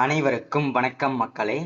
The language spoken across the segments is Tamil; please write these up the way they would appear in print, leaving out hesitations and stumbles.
அனைவருக்கும் வணக்கம் மக்களே.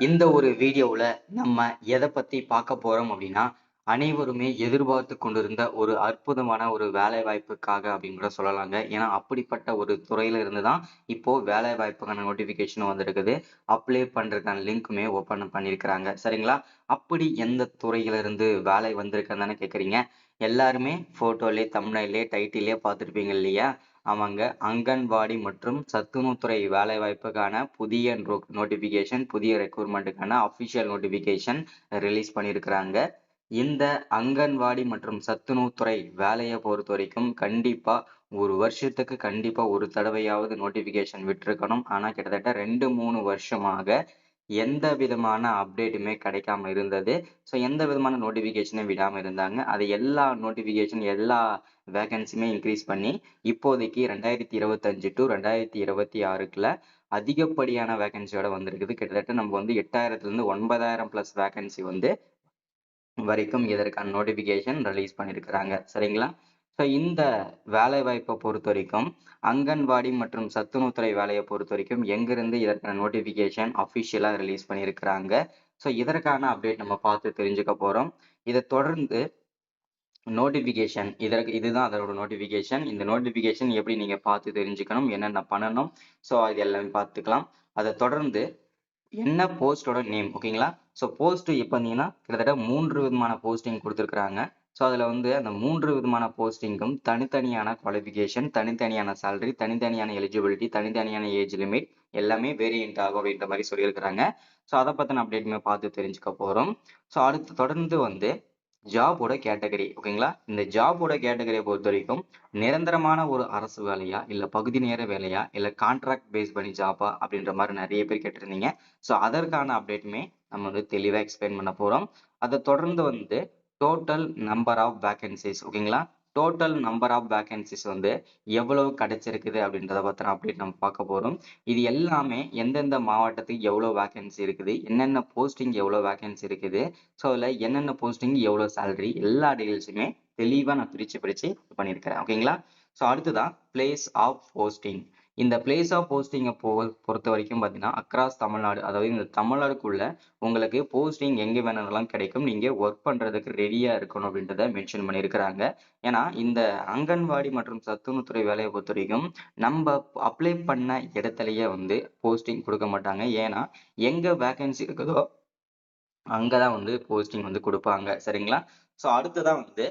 இந்த ஒரு வீடியோவில் நம்ம எதை பற்றி பார்க்க போகிறோம் அப்படின்னா, அனைவருமே எதிர்பார்த்து கொண்டிருந்த ஒரு அற்புதமான ஒரு வேலை வாய்ப்புக்காக அப்படின்னு கூட சொல்லலாங்க. ஏன்னா அப்படிப்பட்ட ஒரு துறையில இருந்து தான் இப்போ வேலை வாய்ப்புக்கான நோட்டிஃபிகேஷனும் வந்திருக்குது. அப்ளை பண்ணுறதுக்கான லிங்க்குமே ஓப்பன் பண்ணியிருக்கிறாங்க. சரிங்களா? அப்படி எந்த துறையிலிருந்து வேலை வந்திருக்குன்னு தானே கேட்குறீங்க. எல்லாருமே ஃபோட்டோலே, தம்ப்நெயிலே, டைட்டிலே பார்த்துருப்பீங்க இல்லையா? ஆமாங்க. அங்கன்வாடி மற்றும் சத்துணவுத்துறை வேலைவாய்ப்புக்கான புதிய நோட்டிஃபிகேஷன், புதிய ரெக்ரூட்மெண்ட்டுக்கான அஃபிஷியல் நோட்டிஃபிகேஷன் ரிலீஸ் பண்ணியிருக்கிறாங்க. இந்த அங்கன்வாடி மற்றும் சத்துணவுத்துறை வேலையை பொறுத்த வரைக்கும் கண்டிப்பா ஒரு வருஷத்துக்கு கண்டிப்பா ஒரு தடவையாவது நோட்டிஃபிகேஷன் விட்டிருக்கணும். ஆனா கிட்டத்தட்ட 2, 3 வருஷமாக எந்த விதமான அப்டேட்டுமே கிடைக்காம இருந்தது. ஸோ எந்த விதமான நோட்டிஃபிகேஷனும் விடாம இருந்தாங்க. அது எல்லா நோட்டிஃபிகேஷன் எல்லா வேகன்சியுமே இன்க்ரீஸ் பண்ணி இப்போதைக்கு 2025 டு 2026க்குள்ள அதிகப்படியான வேகன்சியோட வந்திருக்குது. கிட்டத்தட்ட நம்ம வந்து 8000லேருந்து 9000 பிளஸ் வேகன்சி வந்து வரைக்கும் இதற்கான நோட்டிஃபிகேஷன் ரிலீஸ் பண்ணியிருக்கிறாங்க. சரிங்களா? ஸோ இந்த வேலை வாய்ப்பை பொறுத்த வரைக்கும் அங்கன்வாடி மற்றும் சத்துணவுத்துறை வேலையை பொறுத்த வரைக்கும் எங்கிருந்து இதற்கான நோட்டிஃபிகேஷன் அஃபிஷியலாக ரிலீஸ் பண்ணியிருக்கிறாங்க. ஸோ இதற்கான அப்டேட் நம்ம பார்த்து தெரிஞ்சுக்க போகிறோம். இதை தொடர்ந்து நோட்டிஃபிகேஷன் இதுதான் அதோட நோட்டிஃபிகேஷன். இந்த நோட்டிஃபிகேஷன் எப்படி நீங்க பார்த்து தெரிஞ்சுக்கணும், என்னென்ன பண்ணணும், ஸோ அது எல்லாமே பார்த்துக்கலாம். அதை தொடர்ந்து என்ன போஸ்டோட நேம், ஓகேங்களா? ஸோ போஸ்ட் இப்போ பார்த்தீங்கன்னா கிட்டத்தட்ட 3 விதமான போஸ்டிங் கொடுத்துருக்குறாங்க. ஸோ அதில் வந்து அந்த 3 விதமான போஸ்டிங்கும் தனித்தனியான குவாலிஃபிகேஷன், தனித்தனியான சேலரி, தனித்தனியான எலிஜிபிலிட்டி, தனித்தனியான ஏஜ் லிமிட் எல்லாமே வேரியன்ட் ஆகும் அப்படின்ற மாதிரி சொல்லியிருக்கிறாங்க. ஸோ அதை பற்றின அப்டேட்டுமே பார்த்து தெரிஞ்சுக்க போகிறோம். ஸோ அடுத்து தொடர்ந்து வந்து ஜாபோட கேட்டகரி, ஓகேங்களா? இந்த ஜாபோட கேட்டகரியை பொறுத்த வரைக்கும் நிரந்தரமான ஒரு அரசு வேலையா, இல்ல பகுதி நேர வேலையா, இல்ல கான்ட்ராக்ட் பேஸ் பண்ணி ஜாபா அப்படின்ற மாதிரி நிறைய பேர் கேட்டிருந்தீங்க. ஸோ அதற்கான அப்டேட்டுமே நம்ம வந்து தெளிவாக எக்ஸ்பிளைன் பண்ண போறோம். அதை தொடர்ந்து வந்து டோட்டல் நம்பர் ஆஃப் வேகன்சிஸ், ஓகேங்களா? டோட்டல் நம்பர் ஆஃப் வேகன்சிஸ் வந்து எவ்வளவு கிடைச்சிருக்குது அப்படின்றத பத்தின அப்டேட் நம்ம பார்க்க போறோம். இது எல்லாமே எந்தெந்த மாவட்டத்துக்கு எவ்வளவு வேகன்சி இருக்குது, என்னென்ன போஸ்டிங் எவ்வளவு வேகன்சி இருக்குது, ஸோ அதில் என்னென்ன போஸ்டிங் எவ்வளோ சேலரி எல்லா டீடைல்ஸுமே தெளிவாக நான் பிரித்து பண்ணியிருக்கிறேன், ஓகேங்களா? ஸோ அடுத்ததான் பிளேஸ் ஆஃப் போஸ்டிங். இந்த பிளேஸ் ஆஃப் போஸ்டிங்கை பொறுத்த வரைக்கும் பார்த்தீங்கன்னா அக்ராஸ் தமிழ்நாடு, அதாவது இந்த தமிழ்நாடுக்குள்ள உங்களுக்கு போஸ்டிங் எங்கே வேணாலும் கிடைக்கும். நீங்கள் ஒர்க் பண்ணுறதுக்கு ரெடியாக இருக்கணும் அப்படின்றத மென்ஷன் பண்ணியிருக்கிறாங்க. ஏன்னா இந்த அங்கன்வாடி மற்றும் சத்துணவுத்துறை வேலையை பொறுத்த வரைக்கும் நம்ம அப்ளை பண்ண இடத்துலயே வந்து போஸ்டிங் கொடுக்க மாட்டாங்க. ஏன்னா எங்கே வேகன்சி இருக்குதோ அங்கதான் வந்து போஸ்டிங் வந்து கொடுப்பாங்க. சரிங்களா? ஸோ அடுத்ததான் வந்து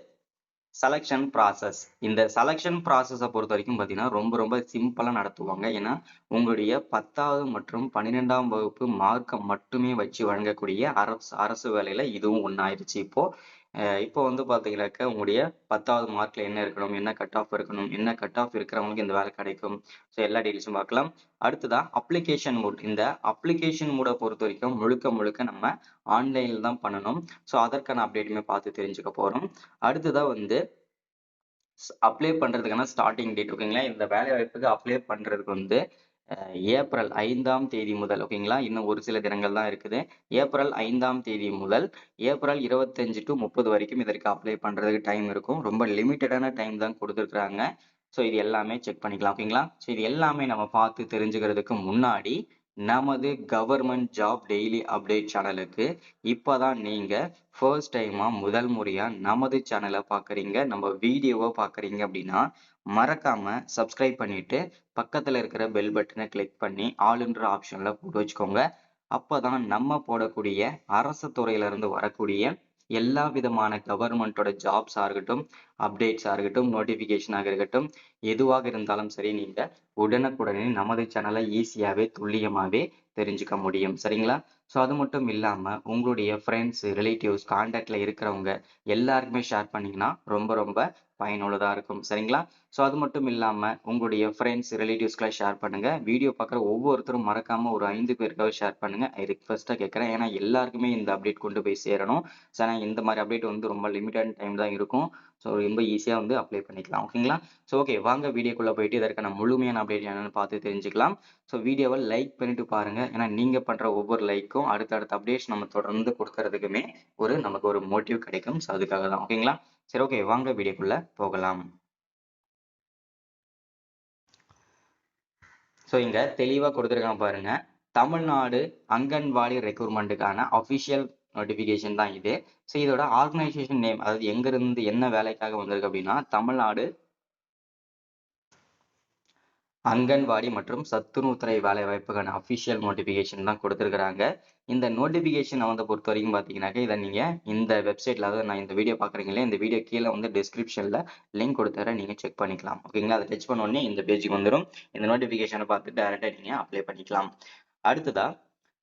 செலக்ஷன் ப்ராசஸ். இந்த செலக்ஷன் ப்ராசஸை பொறுத்த வரைக்கும் பார்த்தீங்கன்னா ரொம்ப ரொம்ப சிம்பிளாக நடத்துவாங்க. ஏன்னா உங்களுடைய 10வது மற்றும் 12ஆம் வகுப்பு மார்க்கை மட்டுமே வச்சு வழங்கக்கூடிய அரசு வேலையில இதுவும் ஒன்றாயிருச்சு இப்போ. இப்போ வந்து பார்த்தீங்கன்னாக்க உங்களுடைய 10வது மார்க்ல என்ன இருக்கணும், என்ன கட் ஆஃப் இருக்கணும், என்ன கட் ஆஃப் இருக்கிறவங்களுக்கு இந்த வேலை கிடைக்கும். ஸோ எல்லா டீட்டெயில்ஸும் பார்க்கலாம். அடுத்ததான் அப்ளிகேஷன் மோட். இந்த அப்ளிகேஷன் மோடை பொறுத்த வரைக்கும் முழுக்க முழுக்க நம்ம ஆன்லைனில் தான் பண்ணணும். ஸோ அதற்கான அப்டேட்டுமே பார்த்து தெரிஞ்சுக்க போகிறோம். அடுத்ததாக வந்து அப்ளை பண்ணுறதுக்கான ஸ்டார்டிங் டேட், ஓகேங்களா? இந்த வேலை வாய்ப்புக்கு அப்ளை பண்ணுறதுக்கு வந்து ஏப்ரல் 5ஆம் தேதி முதல், ஓகேங்களா? இன்னும் ஒரு சில தினங்கள் தான் இருக்குது. ஏப்ரல் 5ஆம் தேதி முதல் ஏப்ரல் 25 டு 30 வரைக்கும் இதற்கு அப்ளை பண்ணுறதுக்கு டைம் இருக்கும். ரொம்ப லிமிட்டடான டைம் தான் கொடுத்துருக்குறாங்க. ஸோ இது எல்லாமே செக் பண்ணிக்கலாம், ஓகேங்களா? ஸோ இது எல்லாமே நம்ம பார்த்து தெரிஞ்சுக்கிறதுக்கு முன்னாடி நமது கவர்மெண்ட் ஜாப் டெய்லி அப்டேட் சேனலுக்கு இப்போதான் நீங்க ஃபர்ஸ்ட் டைமா முதல் முறையா நமது சேனலை பார்க்குறீங்க, நம்ம வீடியோவை பார்க்குறீங்க அப்படின்னா மறக்காம சப்ஸ்கிரைப் பண்ணிட்டு பக்கத்துல இருக்கிற பெல் பட்டனை கிளிக் பண்ணி ஆளுன்ற ஆப்ஷன்ல போட்டு வச்சுக்கோங்க. அப்பதான் நம்ம போடக்கூடிய அரசு துறையில இருந்து வரக்கூடிய எல்லா விதமான கவர்மெண்டோட ஜாப்ஸா இருக்கட்டும், அப்டேட்ஸா இருக்கட்டும், நோட்டிபிகேஷனாக இருக்கட்டும், எதுவாக இருந்தாலும் சரி நீங்க உடனுக்குடனே நமது சேனலை ஈஸியாவே துல்லியமாவே தெரிஞ்சுக்க முடியும். சரிங்களா? ஸோ அது மட்டும் இல்லாம உங்களுடைய ஃப்ரெண்ட்ஸ், ரிலேட்டிவ்ஸ், கான்டாக்ட்ல இருக்கிறவங்க எல்லாருக்குமே ஷேர் பண்ணீங்கன்னா ரொம்ப ரொம்ப பயனுள்ளதா இருக்கும். சரிங்களா? ஸோ அது மட்டும் இல்லாம உங்களுடைய ஃப்ரெண்ட்ஸ், ரிலேட்டிவ்ஸ்க்குலாம் ஷேர் பண்ணுங்க. வீடியோ பார்க்குற ஒவ்வொருத்தரும் மறக்காம ஒரு 5 பேருக்காவது ஷேர் பண்ணுங்க. ரிக்வெஸ்ட்டாக கேட்குறேன். ஏன்னா எல்லாருக்குமே இந்த அப்டேட் கொண்டு போய் சேரணும். ஸோ ஏன்னா இந்த மாதிரி அப்டேட் வந்து ரொம்ப லிமிட்டட் டைம் தான் இருக்கும். ஸோ ரொம்ப ஈஸியாக வந்து அப்ளை பண்ணிக்கலாம், ஓகேங்களா? ஸோ ஓகே, வாங்க வீடியோக்குள்ளே போயிட்டு இதற்கான முழுமையான அப்டேட் என்னன்னு பார்த்து தெரிஞ்சுக்கலாம். ஸோ வீடியோவை லைக் பண்ணிட்டு பாருங்க. ஏன்னா நீங்க பண்ற ஒவ்வொரு லைக்கும் அடுத்தடுத்த அப்டேட்ஸ் நம்ம தொடர்ந்து கொடுக்கறதுக்குமே நமக்கு ஒரு மோட்டிவ் கிடைக்கும். ஸோ அதுக்காக தான், ஓகேங்களா? சரி, ஓகே, வாங்க வீடியோக்குள்ள போகலாம். ஸோ இங்க தெளிவா கொடுத்துருக்காங்க பாருங்க. தமிழ்நாடு அங்கன்வாடி ரெக்ரூட்மெண்ட்டுக்கான அஃபிஷியல் நோட்டிபிகேஷன் தான் இது. ஸோ இதோட ஆர்கனைசேஷன் நேம், அதாவது எங்க இருந்து என்ன வேலைக்காக வந்திருக்கு அப்படின்னா தமிழ்நாடு அங்கன்வாடி மற்றும் சத்துணவுத்துறை வேலை வாய்ப்புக்கான அஃபிஷியல் நோட்டிபிகேஷன் தான் கொடுத்துருக்காங்க. இந்த நோட்டிபிகேஷன் வந்து பொறுத்த வரைக்கும் பார்த்தீங்கன்னாக்க இதை நீங்க இந்த வெப்சைட்ல, அதாவது நான் இந்த வீடியோ பார்க்குறீங்களே இந்த வீடியோ கீழே வந்து டிஸ்கிரிப்ஷன்ல லிங்க் கொடுத்துறேன், நீங்க செக் பண்ணிக்கலாம். ஓகேங்களா? அதை டச் பண்ண உடனே இந்த பேஜுக்கு வந்துடும். இந்த நோட்டிபிகேஷனை பார்த்து டைரக்டா நீங்க அப்ளை பண்ணிக்கலாம். அடுத்ததா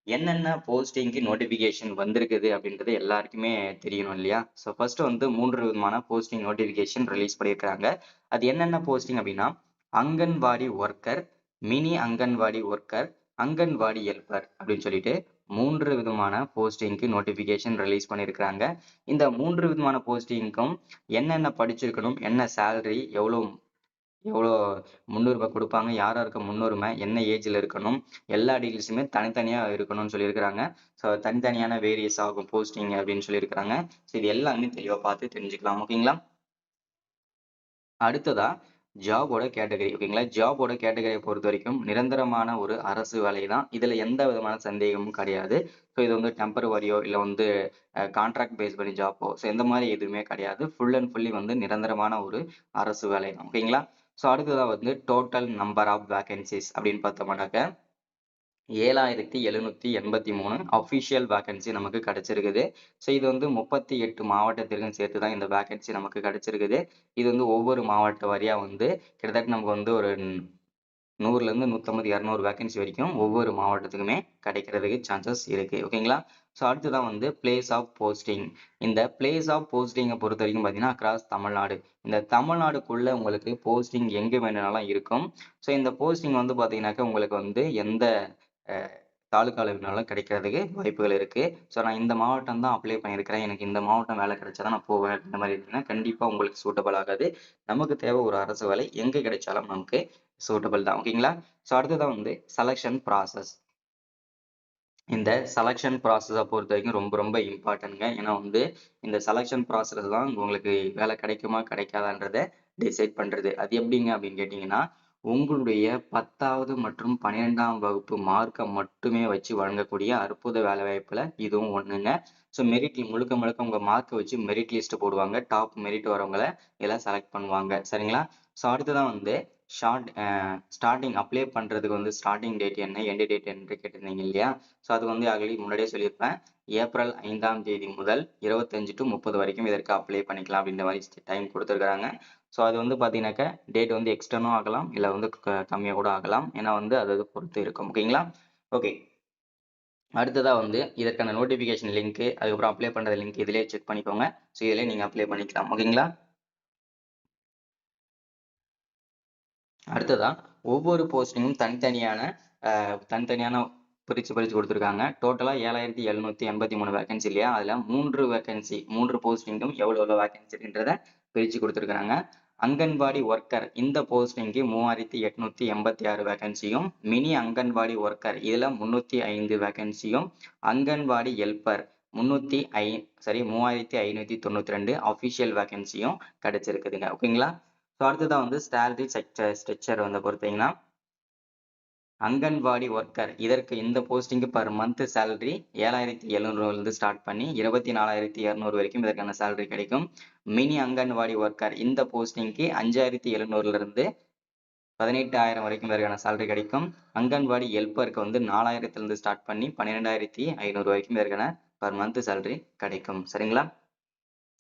என்னென்ன போஸ்டிங்க்கு நோட்டிபிகேஷன் வந்திருக்குது அப்படின்றது எல்லாருக்குமே தெரியணும் இல்லையா? ஸோ ஃபர்ஸ்ட் வந்து 3 விதமான போஸ்டிங் நோட்டிபிகேஷன் ரிலீஸ் பண்ணியிருக்காங்க. அது என்னென்ன போஸ்டிங் அப்படின்னா anganwadi worker, mini anganwadi worker, anganwadi helper அப்படின்னு சொல்லிட்டு 3 விதமான போஸ்டிங்க்கு நோட்டிபிகேஷன் ரிலீஸ் பண்ணியிருக்கிறாங்க. இந்த 3 விதமான போஸ்டிங்க்கும் என்னென்ன படிச்சிருக்கணும், என்ன சேலரி, எவ்வளோ முன்னுரிமை கொடுப்பாங்க, யார் யாருக்கு முன்னுரிமை, என்ன ஏஜ்ல இருக்கணும், எல்லா டீட்டெயில்ஸுமே தனித்தனியா இருக்கணும்னு சொல்லியிருக்கிறாங்க. ஸோ தனித்தனியான வேரியஸ் ஆகும் போஸ்டிங் அப்படின்னு சொல்லியிருக்கிறாங்க. ஸோ இது எல்லாமே தெளிவாக பார்த்து தெரிஞ்சுக்கலாம். ஓகேங்களா? அடுத்ததா ஜாபோட கேட்டகரி. ஓகேங்களா? ஜாபோட கேட்டகரியை பொறுத்த வரைக்கும் நிரந்தரமான ஒரு அரசு வேலை தான். இதுல எந்த விதமான சந்தேகமும் கிடையாது. ஸோ இது வந்து டெம்பரவரியோ இல்லை வந்து கான்ட்ராக்ட் பேஸ் பண்ணி ஜாப்போ, ஸோ இந்த மாதிரி எதுவுமே கிடையாது. ஃபுல் அண்ட் ஃபுல்லி வந்து நிரந்தரமான ஒரு அரசு வேலை தான். ஓகேங்களா? ஸோ அடுத்ததா வந்து டோட்டல் நம்பர் ஆஃப் வேகன்சிஸ் அப்படின்னு பார்த்தோம்னாக்க 7783 அஃபிஷியல் வேகன்சி நமக்கு கிடைச்சிருக்குது. ஸோ இது வந்து 38 மாவட்டத்திற்கும் சேர்த்து தான் இந்த வேகன்சி நமக்கு கிடைச்சிருக்குது. இது வந்து ஒவ்வொரு மாவட்ட வாரியா வந்து கிட்டத்தட்ட நமக்கு வந்து ஒரு 100லேருந்து 150, 200 வேகன்சி வரைக்கும் ஒவ்வொரு மாவட்டத்துக்குமே கிடைக்கிறதுக்கு சான்சஸ் இருக்கு. ஓகேங்களா? ஸோ அடுத்ததான் வந்து பிளேஸ் ஆஃப் போஸ்டிங். இந்த பிளேஸ் ஆஃப் போஸ்டிங்கை பொறுத்த வரைக்கும் பார்த்தீங்கன்னா அக்ராஸ் தமிழ்நாடு. இந்த தமிழ்நாடுக்குள்ள உங்களுக்கு போஸ்டிங் எங்கே வேணும்னாலும் இருக்கும். ஸோ இந்த போஸ்டிங் வந்து பார்த்தீங்கன்னாக்கா உங்களுக்கு வந்து எந்த தாலுக்கா லெவல்னாலும் கிடைக்கிறதுக்கு வாய்ப்புகள் இருக்கு. ஸோ நான் இந்த மாவட்டம் தான் அப்ளை பண்ணியிருக்கிறேன், எனக்கு இந்த மாவட்டம் வேலை கிடைச்சாதான் நான் போவேன், இந்த மாதிரி இருக்குன்னா கண்டிப்பா உங்களுக்கு சூட்டபிள் ஆகாது. நமக்கு தேவை ஒரு அரசு வேலை, எங்க கிடைச்சாலும் நமக்கு சூட்டபிள் தான். ஓகேங்களா? ஸோ அடுத்ததான் வந்து செலக்ஷன் ப்ராசஸ். இந்த செலக்ஷன் ப்ராசஸை பொறுத்த வரைக்கும் ரொம்ப ரொம்ப இம்பார்ட்டன்ட்ங்க. ஏன்னா வந்து இந்த செலக்ஷன் ப்ராசஸ் தான் உங்களுக்கு வேலை கிடைக்குமா கிடைக்காதான்றதை டிசைட் பண்றது. அது எப்படிங்க அப்படின்னு கேட்டீங்கன்னா உங்களுடைய 10வது மற்றும் 12ஆம் வகுப்பு மார்க்கை மட்டுமே வச்சு வழங்கக்கூடிய அற்புத வேலை வாய்ப்புல இதுவும் ஒண்ணுங்க. ஸோ மெரிட் முழுக்க முழுக்க உங்க மார்க்கை வச்சு மெரிட் லிஸ்ட் போடுவாங்க. டாப் மெரிட் வரவங்களை எல்லாம் செலக்ட் பண்ணுவாங்க. சரிங்களா? ஸோ அடுத்ததான் வந்து ஸ்டார்டிங் அப்ளை பண்றதுக்கு வந்து ஸ்டார்டிங் டேட் என்ன, எண்ட் டேட் என்று கேட்டிருந்தீங்க இல்லையா? ஸோ அது வந்து ஆல்ரெடி முன்னாடியே சொல்லியிருப்பேன். ஏப்ரல் 5ஆம் தேதி முதல் 25 to 30 வரைக்கும் இதற்கு அப்ளை பண்ணிக்கலாம் அப்படின்ற மாதிரி டைம் கொடுத்துருக்காங்க. ஸோ அது வந்து பார்த்தீங்கன்னாக்கா டேட் வந்து எக்ஸ்டர்னும் ஆகலாம், இல்லை வந்து கம்மியாக கூட ஆகலாம். ஏன்னா வந்து அது பொறுத்து இருக்கும். ஓகேங்களா? ஓகே. அடுத்ததா வந்து இதற்கான நோட்டிஃபிகேஷன் லிங்க், அதுக்கப்புறம் அப்ளை பண்றது லிங்க் இதிலே செக் பண்ணிக்கோங்க. ஸோ இதிலே நீங்க அப்ளை பண்ணிக்கலாம். ஓகேங்களா? அடுத்ததா ஒவ்வொரு போஸ்டிங்கும் தனித்தனியான பிரிச்சு கொடுத்துருக்காங்க. டோட்டலா 7783 வேகன்சி இல்லையா? அதுல 3 போஸ்டிங்கும் எவ்வளவு வேகன்சி இருக்குன்றத பிரிச்சு கொடுத்துருக்காங்க. அங்கன்வாடி ஒர்க்கர் இந்த போஸ்டிங்க்கு 3886 வேகன்சியும், மினி அங்கன்வாடி ஒர்க்கர் இதுல 305 வேகன்சியும், அங்கன்வாடி ஹெல்ப்பர் 3592 அபிஷியல் வேகன்சியும் கிடைச்சிருக்குதுங்க. ஓகேங்களா? ஸோ அடுத்ததான் வந்து சேலரி ஸ்ட்ரக்சர் வந்து பொறுத்தீங்கன்னா அங்கன்வாடி ஒர்க்கர் இதற்கு இந்த posting per month salary 7700 start பண்ணி 24,200 வரைக்கும் இதற்கான சேலரி கிடைக்கும். மினி அங்கன்வாடி ஒர்க்கர் இந்த போஸ்டிங்க்கு 5,700 18,000 வரைக்கும் இதற்கான சேலரி கிடைக்கும். அங்கன்வாடி ஹெல்ப்பருக்கு வந்து 4,000 ஸ்டார்ட் பண்ணி 12,500 வரைக்கும் இதற்கான பர் மந்த் சேலரி கிடைக்கும். சரிங்களா?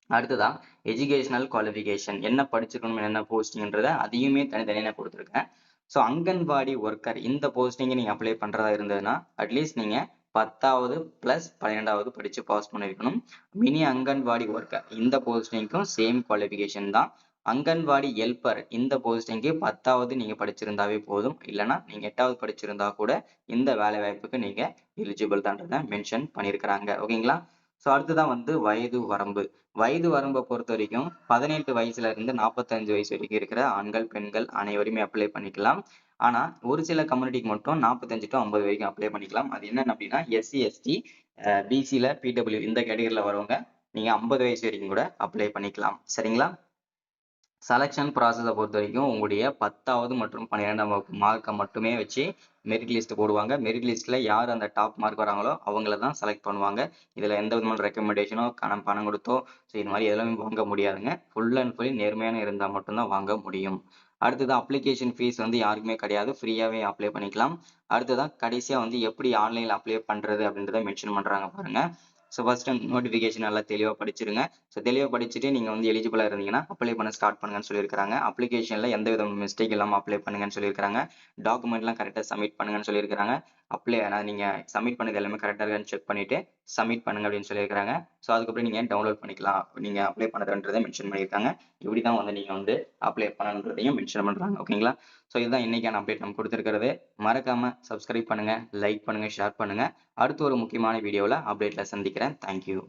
அடுத்ததா எஜுகேஷனல் குவாலிஃபிகேஷன் என்ன படிச்சிருக்கணும், என்ன போஸ்டிங்ன்றத அதையுமே தனித்தனியாக கொடுத்துருக்கேன். ஸோ அங்கன்வாடி ஒர்க்கர் இந்த போஸ்டிங்கை நீங்க அப்ளை பண்றதா இருந்ததுன்னா அட்லீஸ்ட் நீங்க 10வது + 12வது படிச்சு பாஸ் பண்ணிருக்கணும். மினி அங்கன்வாடி ஒர்க்கர் இந்த போஸ்டிங்க்கும் சேம் குவாலிஃபிகேஷன் தான். அங்கன்வாடி ஹெல்ப்பர் இந்த போஸ்டிங்க்கு 10வது நீங்க படிச்சிருந்தாவே போதும், இல்லைன்னா நீங்க 8வது படிச்சிருந்தா கூட இந்த வேலை வாய்ப்புக்கு நீங்க எலிஜிபிள் தான்றதை மென்ஷன் பண்ணியிருக்கிறாங்க. ஓகேங்களா? ஸோ அடுத்ததான் வந்து வயது வரம்பை பொறுத்த வரைக்கும் 18 வயசுல இருந்து 45 வயசு வரைக்கும் இருக்கிற ஆண்கள் பெண்கள் அனைவருமே அப்ளை பண்ணிக்கலாம். ஆனா ஒரு சில கம்யூனிட்டிக்கு மட்டும் 45 to 50 வரைக்கும் அப்ளை பண்ணிக்கலாம். அது என்னன்னு அப்படின்னா SC ST BCல PW இந்த கேட்டகரியில வரவங்க நீங்க 50 வயசு வரைக்கும் கூட அப்ளை பண்ணிக்கலாம். சரிங்களா? செலக்ஷன் ப்ராசஸை பொறுத்த வரைக்கும் உங்களுடைய 10வது மற்றும் 12ஆம் வகுப்பு மார்க்கை மட்டுமே வச்சு மெரிட் லிஸ்ட் போடுவாங்க. மெரிட் லிஸ்ட்டில் யார் அந்த டாப் மார்க் வராங்களோ அவங்கள தான் செலக்ட் பண்ணுவாங்க. இதில் எந்த விதமான ரெக்கமெண்டேஷனோ பணம் கொடுத்தோ இது மாதிரி எதுவுமே வாங்க முடியாதுங்க. ஃபுல் அண்ட் ஃபுல் நேர்மையான இருந்தால் மட்டும்தான் வாங்க முடியும். அடுத்தது அப்ளிகேஷன் ஃபீஸ் வந்து யாருக்குமே கிடையாது. ஃப்ரீயாகவே அப்ளை பண்ணிக்கலாம். அடுத்ததான் கடைசியாக வந்து எப்படி ஆன்லைனில் அப்ளை பண்ணுறது அப்படின்றத மென்ஷன் பண்ணுறாங்க பாருங்க. ஸோ ஃபர்ஸ்ட் நோட்டிஃபிகேஷன் நல்லா தெளிவாக படிச்சிருங்க. ஸோ தெளிவாக படிச்சுட்டு நீங்கள் வந்து எலிஜிபிளாக இருந்தீங்கன்னா அப்ளை பண்ண ஸ்டார்ட் பண்ணுங்கன்னு சொல்லியிருக்காங்க. அப்ளிகேஷனில் எந்த வித மிஸ்டேக் இல்லாமல் அப்ளை பண்ணுங்கன்னு சொல்லியிருக்காங்க. டாக்குமெண்ட்லாம் கரெக்டாக சப்மிட் பண்ணுங்கன்னு சொல்லியிருக்காங்க. நீங்கள் சப்மிட் பண்ணது எல்லாமே கரெக்டாக இருக்கான்னு செக் பண்ணிவிட்டு சப்மிட் பண்ணுங்க அப்படின்னு சொல்லியிருக்காங்க. ஸோ அதுக்கப்புறம் நீங்கள் டவுன்லோட் பண்ணிக்கலாம். நீங்கள் அப்ளை பண்ணுறதுன்றதை மென்ஷன் பண்ணியிருக்காங்க. இப்படி தான் வந்து நீங்கள் வந்து அப்ளை பண்ணணுன்றதையும் மென்ஷன் பண்ணுறாங்க. ஓகேங்களா? ஸோ இதுதான் இன்னைக்கான அப்டேட் நம்ம கொடுத்துருக்கிறது. மறக்காமல் சப்ஸ்கிரைப் பண்ணுங்கள், லைக் பண்ணுங்கள், ஷேர் பண்ணுங்கள். அடுத்து ஒரு முக்கியமான வீடியோவில் அப்டேட்டில் சந்திக்கிறேன். தேங்க்யூ.